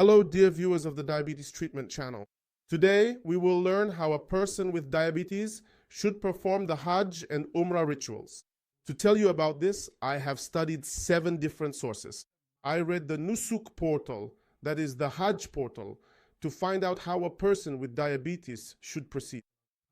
Hello, dear viewers of the Diabetes Treatment channel. Today, we will learn how a person with diabetes should perform the Hajj and Umrah rituals. To tell you about this, I have studied 7 different sources. I read the Nusuk portal, that is the Hajj portal, to find out how a person with diabetes should proceed.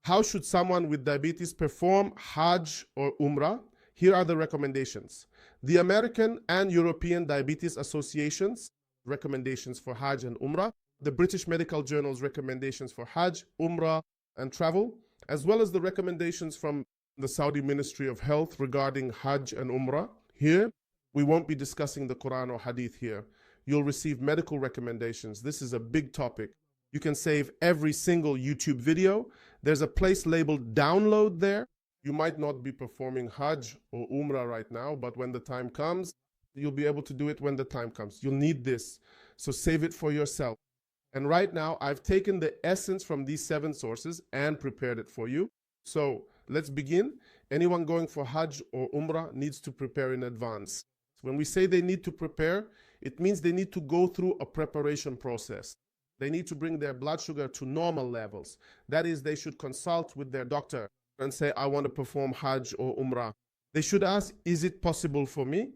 How should someone with diabetes perform Hajj or Umrah? Here are the recommendations. The American and European Diabetes Associations recommendations for Hajj and Umrah, the British Medical Journal's recommendations for Hajj, Umrah, and travel, as well as the recommendations from the Saudi Ministry of Health regarding Hajj and Umrah. Here, we won't be discussing the Quran or Hadith here. You'll receive medical recommendations. This is a big topic. You can save every single YouTube video. There's a place labeled download there. You might not be performing Hajj or Umrah right now, but when the time comes, you'll be able to do it when the time comes. You'll need this, so save it for yourself. And right now, I've taken the essence from these 7 sources and prepared it for you. So let's begin. Anyone going for Hajj or Umrah needs to prepare in advance. When we say they need to prepare, it means they need to go through a preparation process. They need to bring their blood sugar to normal levels. That is, they should consult with their doctor and say, I want to perform Hajj or Umrah. They should ask, is it possible for me?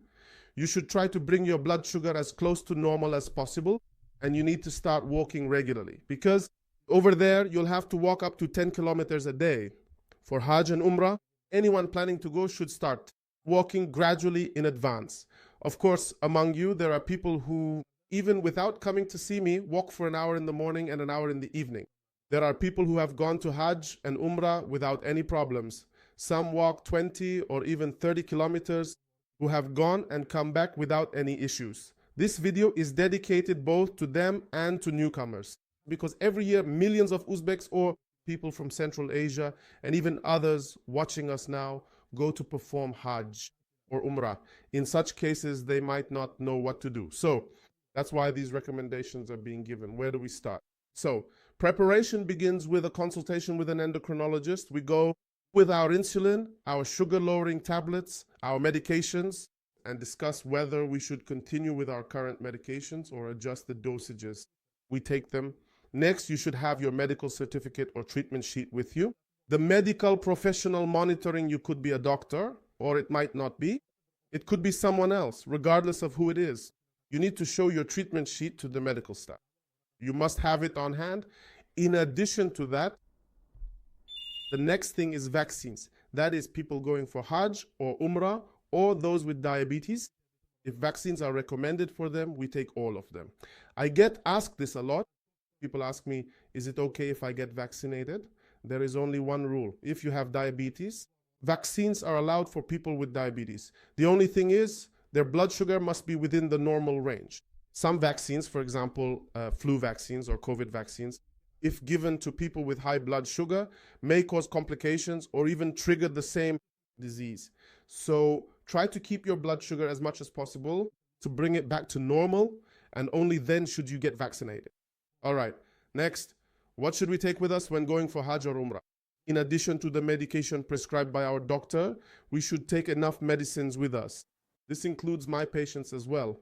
You should try to bring your blood sugar as close to normal as possible, and you need to start walking regularly, because over there you'll have to walk up to 10 kilometers a day. For Hajj and Umrah, anyone planning to go should start walking gradually in advance. Of course, among you, there are people who, even without coming to see me, walk for an hour in the morning and an hour in the evening. There are people who have gone to Hajj and Umrah without any problems. Some walk 20 or even 30 kilometers, who have gone and come back without any issues. This video is dedicated both to them and to newcomers, because every year millions of Uzbeks or people from Central Asia and even others watching us now go to perform Hajj or Umrah. In such cases, they might not know what to do. So that's why these recommendations are being given. Where do we start? So preparation begins with a consultation with an endocrinologist. We go with our insulin, our sugar-lowering tablets, our medications, and discuss whether we should continue with our current medications or adjust the dosages we take them. Next, you should have your medical certificate or treatment sheet with you. The medical professional monitoring you could be a doctor, or it might not be. It could be someone else, regardless of who it is. You need to show your treatment sheet to the medical staff. You must have it on hand. In addition to that, the next thing is vaccines. That is, people going for Hajj or Umrah or those with diabetes. If vaccines are recommended for them, we take all of them. I get asked this a lot. People ask me, is it okay if I get vaccinated? There is only one rule. If you have diabetes, vaccines are allowed for people with diabetes. The only thing is, their blood sugar must be within the normal range. Some vaccines, for example, flu vaccines or COVID vaccines, if given to people with high blood sugar, may cause complications or even trigger the same disease. So try to keep your blood sugar as much as possible to bring it back to normal, and only then should you get vaccinated. All right, next, what should we take with us when going for Hajj or Umrah? In addition to the medication prescribed by our doctor, we should take enough medicines with us. This includes my patients as well.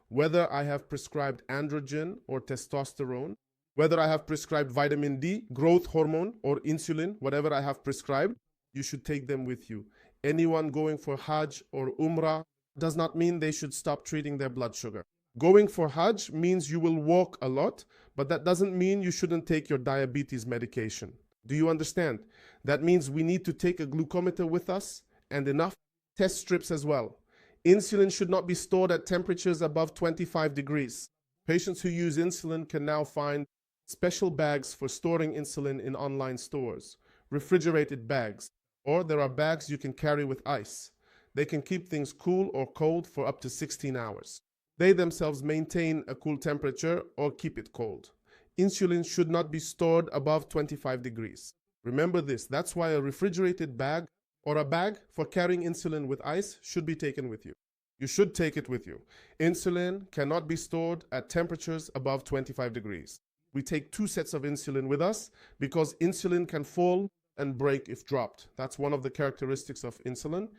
Whether I have prescribed androgen or testosterone, whether I have prescribed vitamin D, growth hormone, or insulin, whatever I have prescribed, you should take them with you. Anyone going for Hajj or Umrah does not mean they should stop treating their blood sugar. Going for Hajj means you will walk a lot, but that doesn't mean you shouldn't take your diabetes medication. Do you understand? That means we need to take a glucometer with us and enough test strips as well. Insulin should not be stored at temperatures above 25 degrees. Patients who use insulin can now find special bags for storing insulin in online stores, refrigerated bags, or there are bags you can carry with ice. They can keep things cool or cold for up to 16 hours. They themselves maintain a cool temperature or keep it cold. Insulin should not be stored above 25 degrees. Remember this, that's why a refrigerated bag or a bag for carrying insulin with ice should be taken with you. You should take it with you. Insulin cannot be stored at temperatures above 25 degrees. We take 2 sets of insulin with us because insulin can fall and break if dropped. That's one of the characteristics of insulin.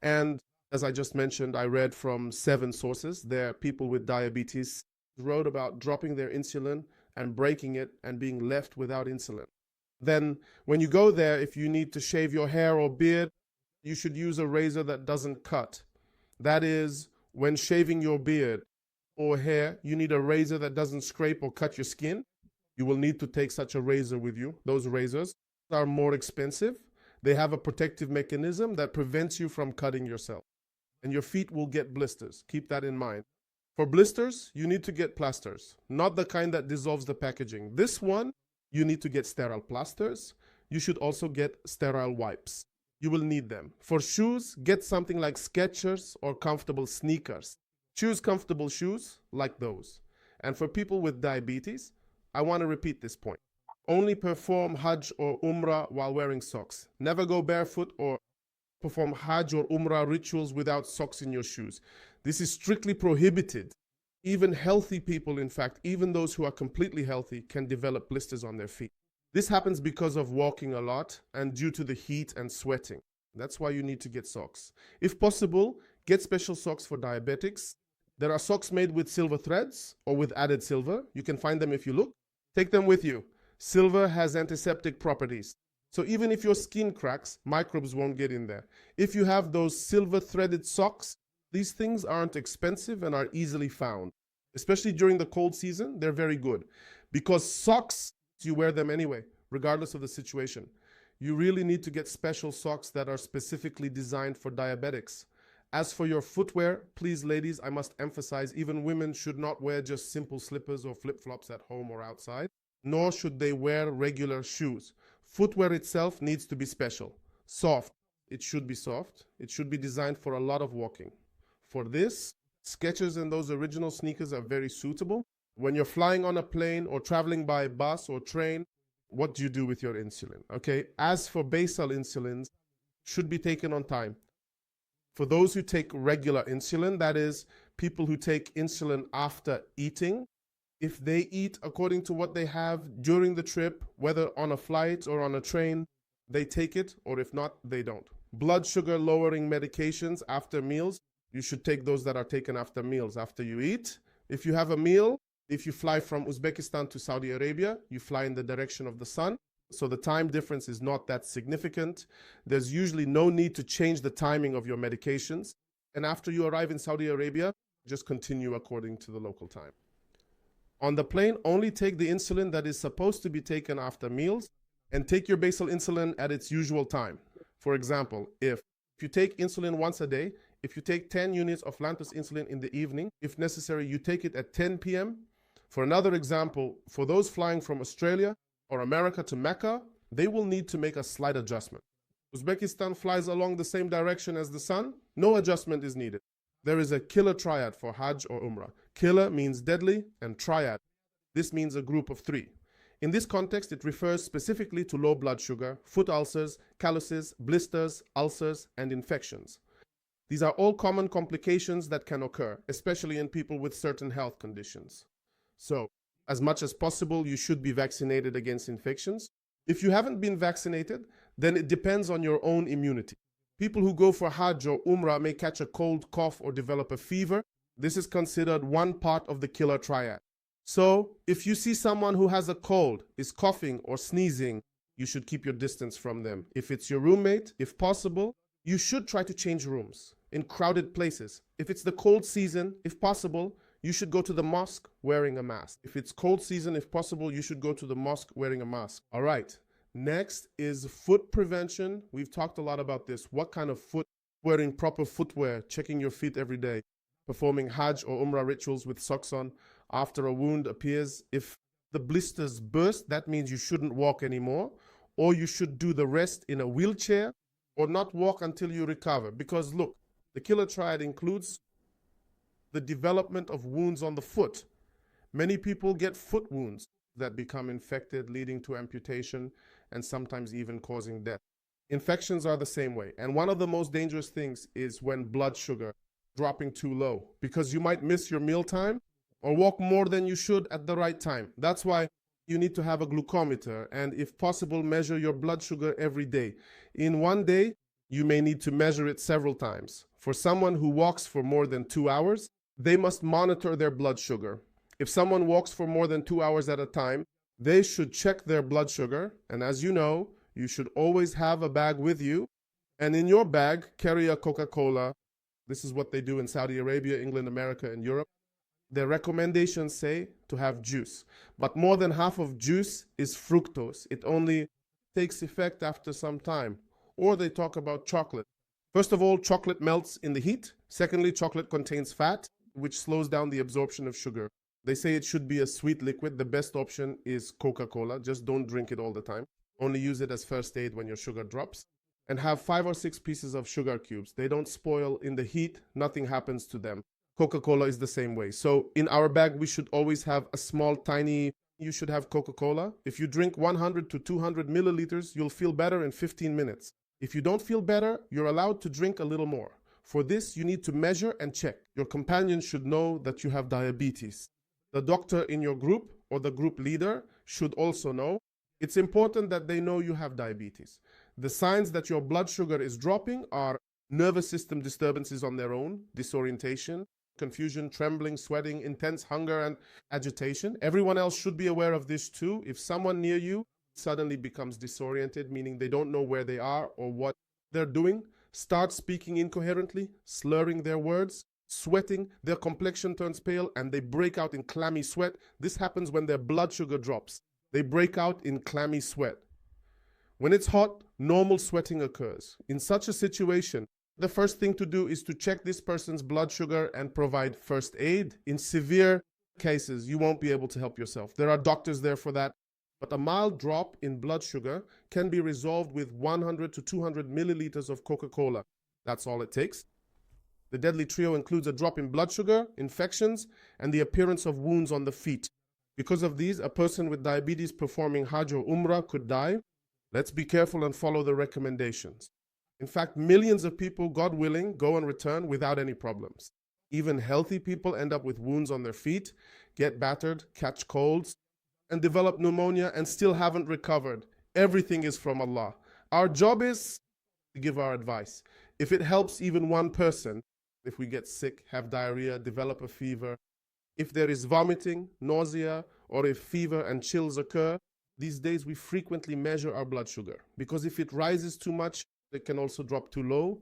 And as I just mentioned, I read from 7 sources. There are people with diabetes wrote about dropping their insulin and breaking it and being left without insulin. Then when you go there, if you need to shave your hair or beard, you should use a razor that doesn't cut. That is, when shaving your beard or hair, you need a razor that doesn't scrape or cut your skin. You will need to take such a razor with you. Those razors are more expensive. They have a protective mechanism that prevents you from cutting yourself. And your feet will get blisters. Keep that in mind. For blisters, you need to get plasters, not the kind that dissolves the packaging. This one, you need to get sterile plasters. You should also get sterile wipes. You will need them. For shoes, get something like Skechers or comfortable sneakers. Choose comfortable shoes like those. And for people with diabetes, I want to repeat this point. Only perform Hajj or Umrah while wearing socks. Never go barefoot or perform Hajj or Umrah rituals without socks in your shoes. This is strictly prohibited. Even healthy people, in fact, even those who are completely healthy, can develop blisters on their feet. This happens because of walking a lot and due to the heat and sweating. That's why you need to get socks. If possible, get special socks for diabetics. There are socks made with silver threads or with added silver. You can find them if you look. Take them with you. Silver has antiseptic properties. So even if your skin cracks, microbes won't get in there. If you have those silver threaded socks, these things aren't expensive and are easily found. Especially during the cold season, they're very good. Because socks, you wear them anyway, regardless of the situation. You really need to get special socks that are specifically designed for diabetics. As for your footwear, please ladies, I must emphasize, even women should not wear just simple slippers or flip-flops at home or outside, nor should they wear regular shoes. Footwear itself needs to be special. Soft. It should be soft. It should be designed for a lot of walking. For this, Skechers and those original sneakers are very suitable. When you're flying on a plane or traveling by bus or train, what do you do with your insulin? Okay, as for basal insulins, should be taken on time. For those who take regular insulin, that is, people who take insulin after eating, if they eat according to what they have during the trip, whether on a flight or on a train, they take it, or if not, they don't. Blood sugar lowering medications after meals, you should take those that are taken after meals, after you eat. If you have a meal, if you fly from Uzbekistan to Saudi Arabia, you fly in the direction of the sun. So the time difference is not that significant. There's usually no need to change the timing of your medications. And after you arrive in Saudi Arabia, just continue according to the local time. On the plane, only take the insulin that is supposed to be taken after meals and take your basal insulin at its usual time. For example, if you take insulin once a day, if you take 10 units of Lantus insulin in the evening, if necessary, you take it at 10 p.m. For another example, for those flying from Australia or America to Mecca, they will need to make a slight adjustment. Uzbekistan flies along the same direction as the sun. No adjustment is needed. There is a killer triad for Hajj or Umrah. Killer means deadly, and triad. This means a group of three. In this context, it refers specifically to low blood sugar, foot ulcers, calluses, blisters, ulcers, and infections. These are all common complications that can occur, especially in people with certain health conditions. So, as much as possible, you should be vaccinated against infections. If you haven't been vaccinated, then it depends on your own immunity. People who go for Hajj or Umrah may catch a cold, cough, or develop a fever. This is considered one part of the killer triad. So, if you see someone who has a cold, is coughing or sneezing, you should keep your distance from them. If it's your roommate, if possible, you should try to change rooms in crowded places. If it's the cold season, if possible, you should go to the mosque wearing a mask. If it's cold season, if possible, you should go to the mosque wearing a mask. All right. Next is foot prevention. We've talked a lot about this. What kind of foot, wearing proper footwear, checking your feet every day, performing Hajj or Umrah rituals with socks on after a wound appears. If the blisters burst, that means you shouldn't walk anymore, or you should do the rest in a wheelchair or not walk until you recover. Because look, the killer triad includes the development of wounds on the foot. Many people get foot wounds that become infected, leading to amputation and sometimes even causing death. Infections are the same way. And one of the most dangerous things is when blood sugar dropping too low, because you might miss your mealtime or walk more than you should at the right time. That's why you need to have a glucometer and, if possible, measure your blood sugar every day. In one day, you may need to measure it several times. For someone who walks for more than 2 hours, they must monitor their blood sugar. If someone walks for more than 2 hours at a time, they should check their blood sugar. And as you know, you should always have a bag with you. And in your bag, carry a Coca-Cola. This is what they do in Saudi Arabia, England, America, and Europe. Their recommendations say to have juice. But more than half of juice is fructose. It only takes effect after some time. Or they talk about chocolate. First of all, chocolate melts in the heat. Secondly, chocolate contains fat, which slows down the absorption of sugar. They say it should be a sweet liquid. The best option is Coca-Cola. Just don't drink it all the time. Only use it as first aid when your sugar drops. And have 5 or 6 pieces of sugar cubes. They don't spoil in the heat. Nothing happens to them. Coca-Cola is the same way. So in our bag, we should always have a small, tiny, you should have Coca-Cola. If you drink 100 to 200 milliliters, you'll feel better in 15 minutes. If you don't feel better, you're allowed to drink a little more. For this, you need to measure and check. Your companion should know that you have diabetes. The doctor in your group or the group leader should also know. It's important that they know you have diabetes. The signs that your blood sugar is dropping are nervous system disturbances on their own, disorientation, confusion, trembling, sweating, intense hunger, and agitation. Everyone else should be aware of this too. If someone near you suddenly becomes disoriented, meaning they don't know where they are or what they're doing, start speaking incoherently, slurring their words, sweating, their complexion turns pale, and they break out in clammy sweat. This happens when their blood sugar drops. They break out in clammy sweat. When it's hot, normal sweating occurs. In such a situation, the first thing to do is to check this person's blood sugar and provide first aid. In severe cases, you won't be able to help yourself. There are doctors there for that. But a mild drop in blood sugar can be resolved with 100 to 200 milliliters of Coca-Cola. That's all it takes. The deadly trio includes a drop in blood sugar, infections, and the appearance of wounds on the feet. Because of these, a person with diabetes performing Hajj or Umrah could die. Let's be careful and follow the recommendations. In fact, millions of people, God willing, go and return without any problems. Even healthy people end up with wounds on their feet, get battered, catch colds, and develop pneumonia and still haven't recovered. Everything is from Allah. Our job is to give our advice. If it helps even one person, if we get sick, have diarrhea, develop a fever, if there is vomiting, nausea, or if fever and chills occur, these days we frequently measure our blood sugar, because if it rises too much, it can also drop too low.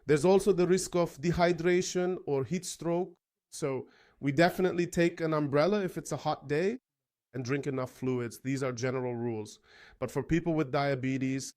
There's also the risk of dehydration or heat stroke. So we definitely take an umbrella if it's a hot day and drink enough fluids. These are general rules. But for people with diabetes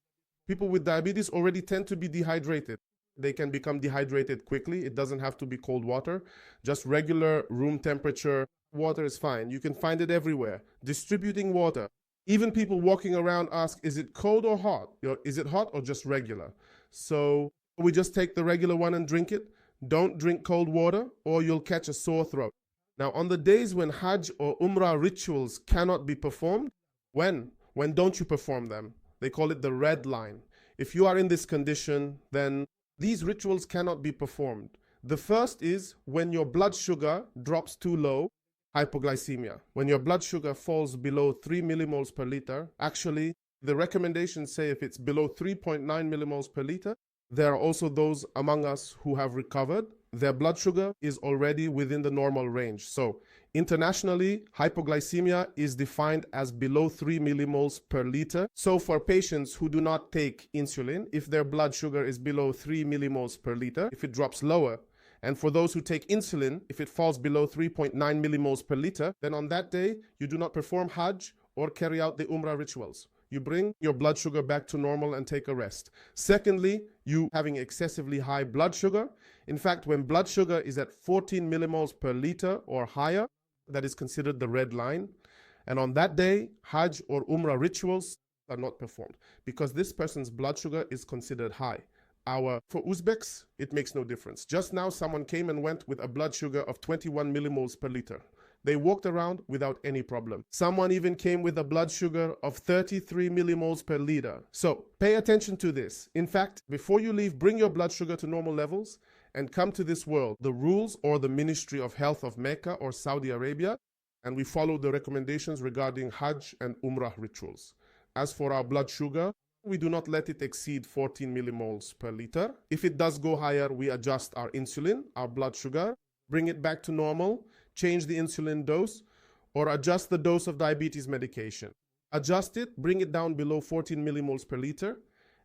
already tend to be dehydrated. They can become dehydrated quickly. It doesn't have to be cold water. Just regular room temperature water is fine. You can find it everywhere. Distributing water. Even people walking around ask, is it cold or hot? Is it hot or just regular? So we just take the regular one and drink it. Don't drink cold water or you'll catch a sore throat. Now, on the days when Hajj or Umrah rituals cannot be performed, when don't you perform them? They call it the red line. If you are in this condition, then these rituals cannot be performed. The first is when your blood sugar drops too low, hypoglycemia. When your blood sugar falls below 3 millimoles per liter, actually, the recommendations say if it's below 3.9 millimoles per liter, there are also those among us who have recovered. Their blood sugar is already within the normal range. So internationally, hypoglycemia is defined as below 3 millimoles per liter. So for patients who do not take insulin, if their blood sugar is below 3 millimoles per liter, if it drops lower, and for those who take insulin, if it falls below 3.9 millimoles per liter, then on that day, you do not perform Hajj or carry out the Umrah rituals. You bring your blood sugar back to normal and take a rest. Secondly, you having excessively high blood sugar. In fact, when blood sugar is at 14 millimoles per liter or higher, that is considered the red line. And on that day, Hajj or Umrah rituals are not performed because this person's blood sugar is considered high. For Uzbeks, it makes no difference. Just now, someone came and went with a blood sugar of 21 millimoles per liter. They walked around without any problem. Someone even came with a blood sugar of 33 millimoles per liter. So pay attention to this. In fact, before you leave, bring your blood sugar to normal levels and come to this world. The rules or the Ministry of Health of Mecca or Saudi Arabia, and we follow the recommendations regarding Hajj and Umrah rituals. As for our blood sugar, we do not let it exceed 14 millimoles per liter. If it does go higher, we adjust our insulin, our blood sugar, bring it back to normal, change the insulin dose. or adjust the dose of diabetes medication. Adjust it, bring it down below 14 millimoles per liter,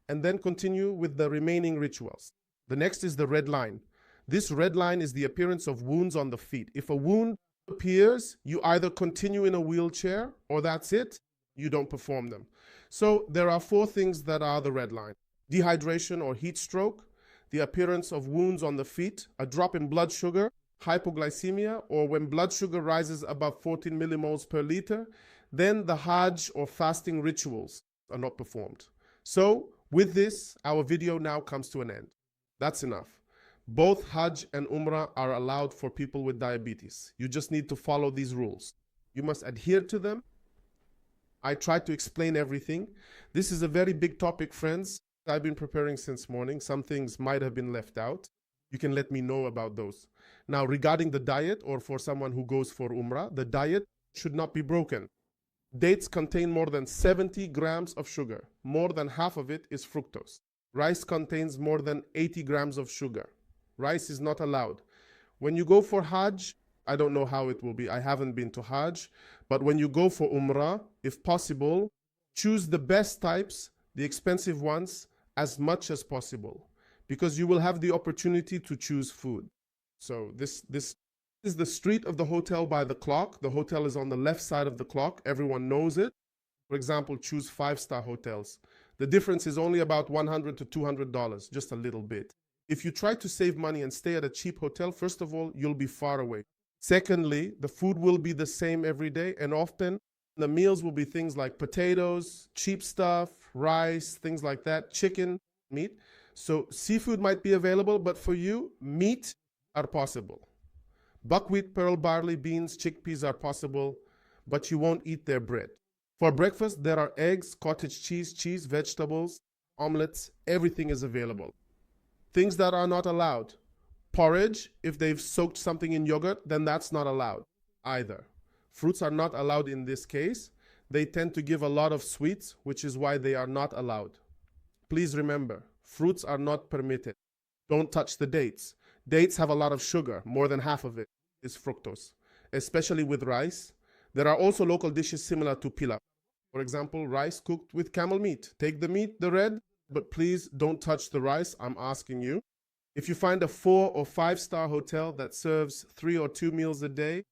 and then continue with the remaining rituals. The next is the red line. This red line is the appearance of wounds on the feet. If a wound appears, you either continue in a wheelchair or that's it, you don't perform them. So there are 4 things that are the red line: dehydration or heat stroke, the appearance of wounds on the feet, a drop in blood sugar, hypoglycemia, or when blood sugar rises above 14 millimoles per liter, then the Hajj or fasting rituals are not performed. So with this, our video now comes to an end. That's enough. Both Hajj and Umrah are allowed for people with diabetes. You just need to follow these rules. You must adhere to them. I tried to explain everything. This is a very big topic, friends. I've been preparing since morning. Some things might have been left out. You can let me know about those. Now, regarding the diet, or for someone who goes for Umrah, the diet should not be broken. Dates contain more than 70 grams of sugar. More than half of it is fructose. Rice contains more than 80 grams of sugar. Rice is not allowed. When you go for Hajj, I don't know how it will be. I haven't been to Hajj. But when you go for Umrah, if possible, choose the best types, the expensive ones, as much as possible, because you will have the opportunity to choose food. So this is the street of the hotel by the clock. The hotel is on the left side of the clock. Everyone knows it. For example, choose 5-star hotels. The difference is only about $100 to $200, just a little bit. If you try to save money and stay at a cheap hotel, first of all, you'll be far away. Secondly, the food will be the same every day, and often the meals will be things like potatoes, cheap stuff, rice, things like that, chicken, meat. So seafood might be available, but for you, meat are possible. Buckwheat, pearl barley, beans, chickpeas are possible, but you won't eat their bread. For breakfast, there are eggs, cottage cheese, vegetables, omelets, everything is available. Things that are not allowed: porridge, if they've soaked something in yogurt, then that's not allowed either. Fruits are not allowed in this case. They tend to give a lot of sweets, which is why they are not allowed. Please remember, fruits are not permitted. Don't touch the dates. Dates have a lot of sugar. More than half of it is fructose, especially with rice. There are also local dishes similar to pilaf. For example, rice cooked with camel meat. Take the meat, the red, but please don't touch the rice, I'm asking you. If you find a 4 or 5-star hotel that serves 3 or 2 meals a day,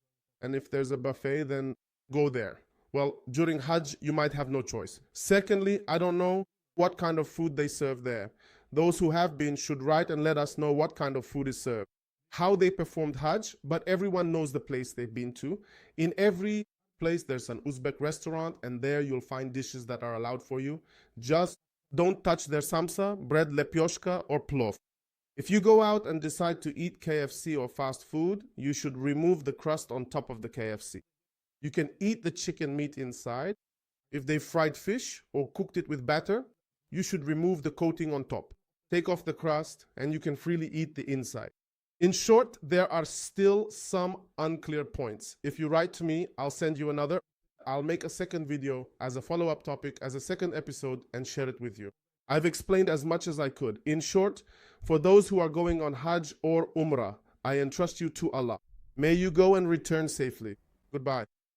and if there's a buffet, then go there. Well, during Hajj, you might have no choice. Secondly, I don't know what kind of food they serve there. Those who have been should write and let us know what kind of food is served, how they performed Hajj, but everyone knows the place they've been to. In every place, there's an Uzbek restaurant, and there you'll find dishes that are allowed for you. Just don't touch their samsa, bread, lepyoshka, or plov. If you go out and decide to eat KFC or fast food, you should remove the crust on top of the KFC. You can eat the chicken meat inside. If they fried fish or cooked it with batter, you should remove the coating on top. Take off the crust, and you can freely eat the inside. In short, there are still some unclear points. If you write to me, I'll send you another. I'll make a second video as a follow-up topic, as a second episode, and share it with you. I've explained as much as I could. In short, for those who are going on Hajj or Umrah, I entrust you to Allah. May you go and return safely. Goodbye.